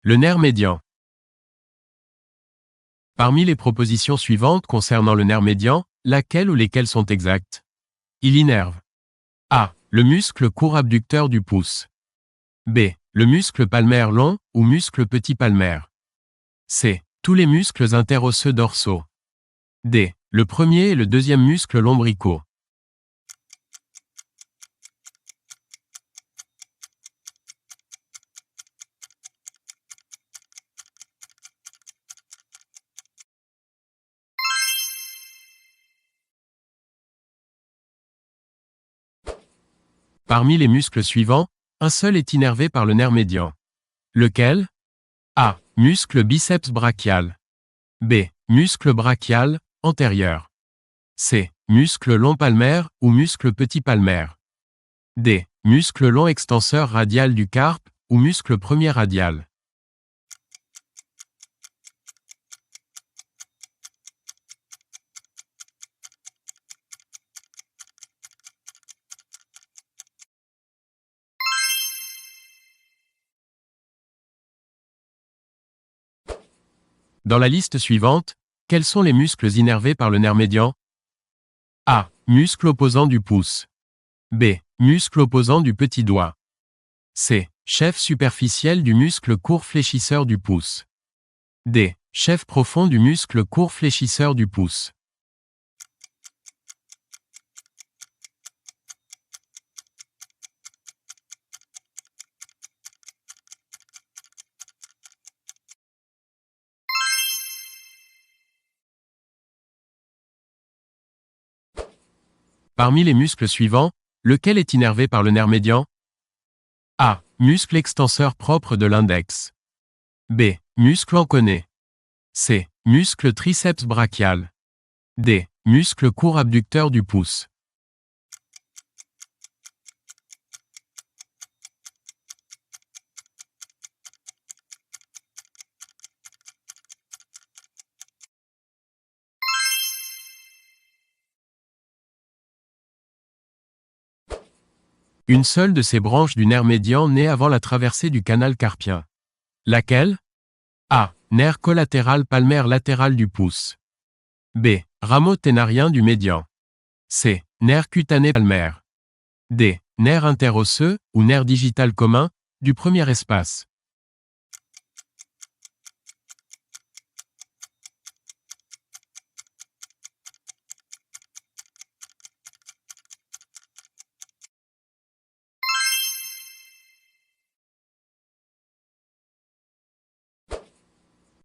Le nerf médian. Parmi les propositions suivantes concernant le nerf médian, laquelle ou lesquelles sont exactes? Il innerve A. Le muscle court abducteur du pouce. B. Le muscle palmaire long ou muscle petit palmaire. C. Tous les muscles interosseux dorsaux. D. Le premier et le deuxième muscle lombricaux. Parmi les muscles suivants, un seul est innervé par le nerf médian. Lequel? A. Muscle biceps brachial. B. Muscle brachial, antérieur. C. Muscle long palmaire ou muscle petit palmaire. D. Muscle long extenseur radial du carpe ou muscle premier radial. Dans la liste suivante, quels sont les muscles innervés par le nerf médian? A. Muscle opposant du pouce. B. Muscle opposant du petit doigt. C. Chef superficiel du muscle court fléchisseur du pouce. D. Chef profond du muscle court fléchisseur du pouce. Parmi les muscles suivants, lequel est innervé par le nerf médian? A. Muscle extenseur propre de l'index. B. Muscle enconé. C. Muscle triceps brachial. D. Muscle court abducteur du pouce. Une seule de ces branches du nerf médian naît avant la traversée du canal carpien. Laquelle? A. Nerf collatéral palmaire latéral du pouce. B. Rameau ténarien du médian. C. Nerf cutané palmaire. D. Nerf interosseux ou nerf digital commun du premier espace.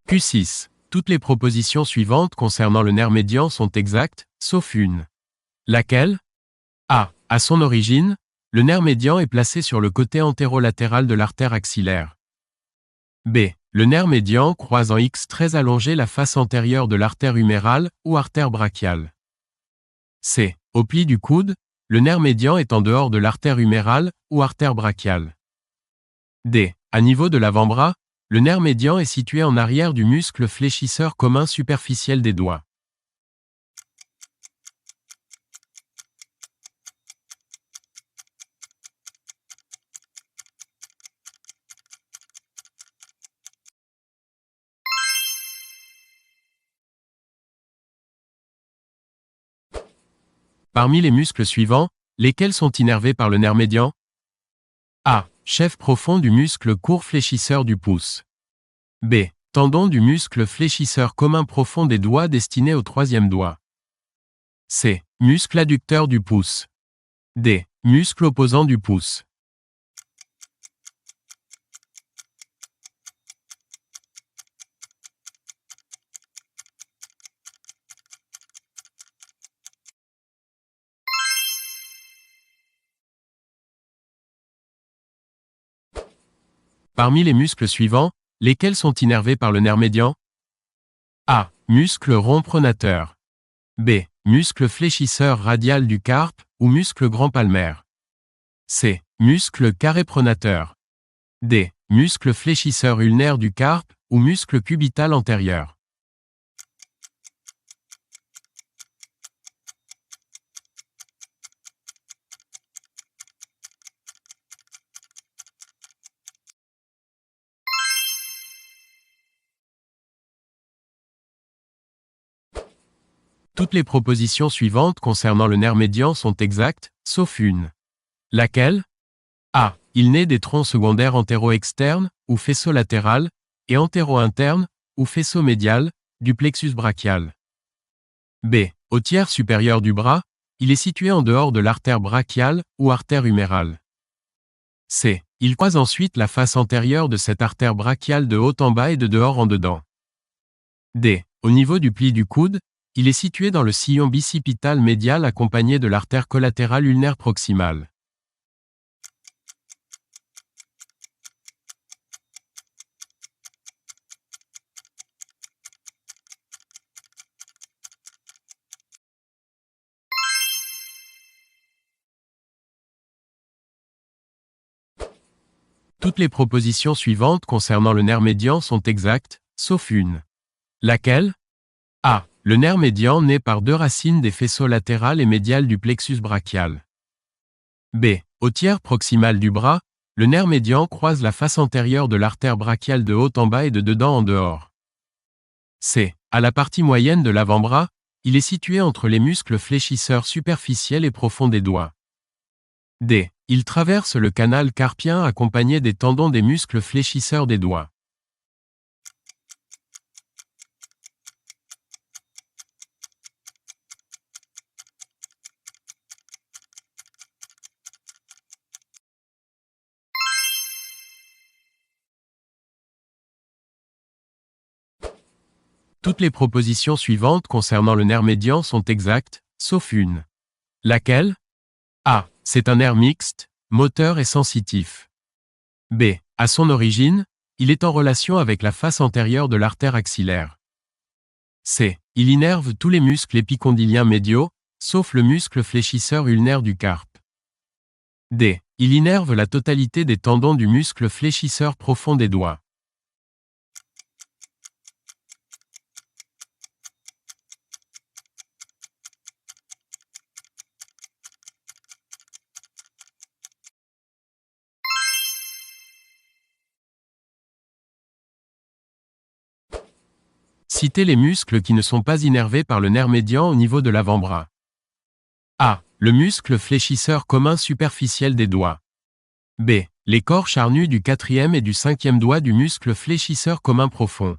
Q6. Toutes les propositions suivantes concernant le nerf médian sont exactes, sauf une. Laquelle? A. À son origine, le nerf médian est placé sur le côté antérolatéral de l'artère axillaire. B. Le nerf médian croise en X très allongé la face antérieure de l'artère humérale ou artère brachiale. C. Au pli du coude, le nerf médian est en dehors de l'artère humérale ou artère brachiale. D. À niveau de l'avant-bras, le nerf médian est situé en arrière du muscle fléchisseur commun superficiel des doigts. Parmi les muscles suivants, lesquels sont innervés par le nerf médian? A. Chef profond du muscle court fléchisseur du pouce. B. Tendon du muscle fléchisseur commun profond des doigts destiné au troisième doigt. C. Muscle adducteur du pouce. D. Muscle opposant du pouce. Parmi les muscles suivants, lesquels sont innervés par le nerf médian? A. Muscle rond pronateur. B. Muscle fléchisseur radial du carpe ou muscle grand palmaire. C. Muscle carré pronateur. D. Muscle fléchisseur ulnaire du carpe ou muscle cubital antérieur. Toutes les propositions suivantes concernant le nerf médian sont exactes, sauf une. Laquelle? A. Il naît des troncs secondaires antéro-externes, ou faisceau latéral, et antéro-interne, ou faisceau médial, du plexus brachial. B. Au tiers supérieur du bras, il est situé en dehors de l'artère brachiale, ou artère humérale. C. Il croise ensuite la face antérieure de cette artère brachiale de haut en bas et de dehors en dedans. D. Au niveau du pli du coude, il est situé dans le sillon bicipital médial accompagné de l'artère collatérale ulnaire proximale. Toutes les propositions suivantes concernant le nerf médian sont exactes, sauf une. Laquelle? A. Le nerf médian naît par deux racines des faisceaux latéral et médial du plexus brachial. B. Au tiers proximal du bras, le nerf médian croise la face antérieure de l'artère brachiale de haut en bas et de dedans en dehors. C. À la partie moyenne de l'avant-bras, il est situé entre les muscles fléchisseurs superficiels et profonds des doigts. D. Il traverse le canal carpien accompagné des tendons des muscles fléchisseurs des doigts. Toutes les propositions suivantes concernant le nerf médian sont exactes, sauf une. Laquelle? A. C'est un nerf mixte, moteur et sensitif. B. À son origine, il est en relation avec la face antérieure de l'artère axillaire. C. Il innerve tous les muscles épicondyliens médiaux, sauf le muscle fléchisseur ulnaire du carpe. D. Il innerve la totalité des tendons du muscle fléchisseur profond des doigts. Citez les muscles qui ne sont pas innervés par le nerf médian au niveau de l'avant-bras. A. Le muscle fléchisseur commun superficiel des doigts. B. Les corps charnus du 4e et du 5e doigt du muscle fléchisseur commun profond.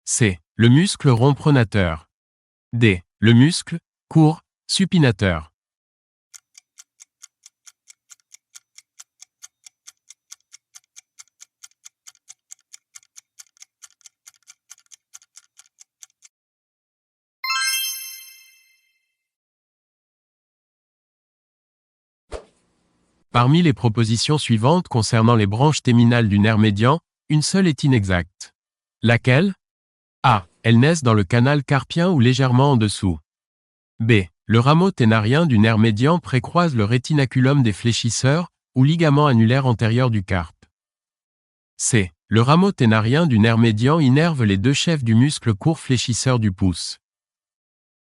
C. Le muscle rond pronateur. D. Le muscle court supinateur. Parmi les propositions suivantes concernant les branches terminales du nerf médian, une seule est inexacte. Laquelle? A. Elles naissent dans le canal carpien ou légèrement en dessous. B. Le rameau ténarien du nerf médian précroise le rétinaculum des fléchisseurs, ou ligament annulaire antérieur du carpe. C. Le rameau ténarien du nerf médian innerve les deux chefs du muscle court fléchisseur du pouce.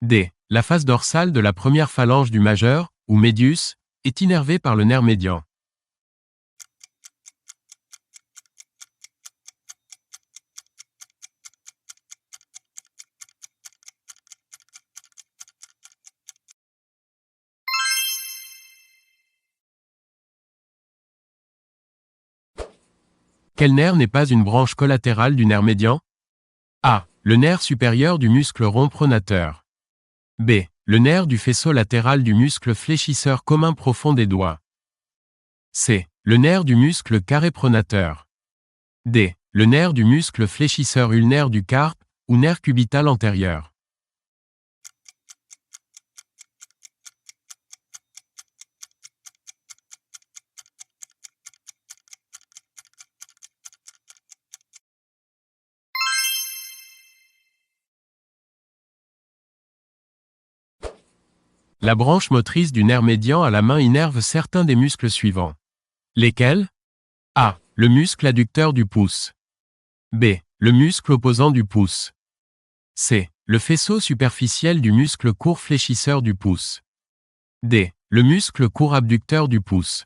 D. La face dorsale de la première phalange du majeur, ou médius, est innervée par le nerf médian. Quel nerf n'est pas une branche collatérale du nerf médian? A. Le nerf supérieur du muscle rond pronateur. B. Le nerf du faisceau latéral du muscle fléchisseur commun profond des doigts. C. Le nerf du muscle carré pronateur. D. Le nerf du muscle fléchisseur ulnaire du carpe, ou nerf cubital antérieur. La branche motrice du nerf médian à la main innerve certains des muscles suivants. Lesquels? A. Le muscle adducteur du pouce. B. Le muscle opposant du pouce. C. Le faisceau superficiel du muscle court fléchisseur du pouce. D. Le muscle court abducteur du pouce.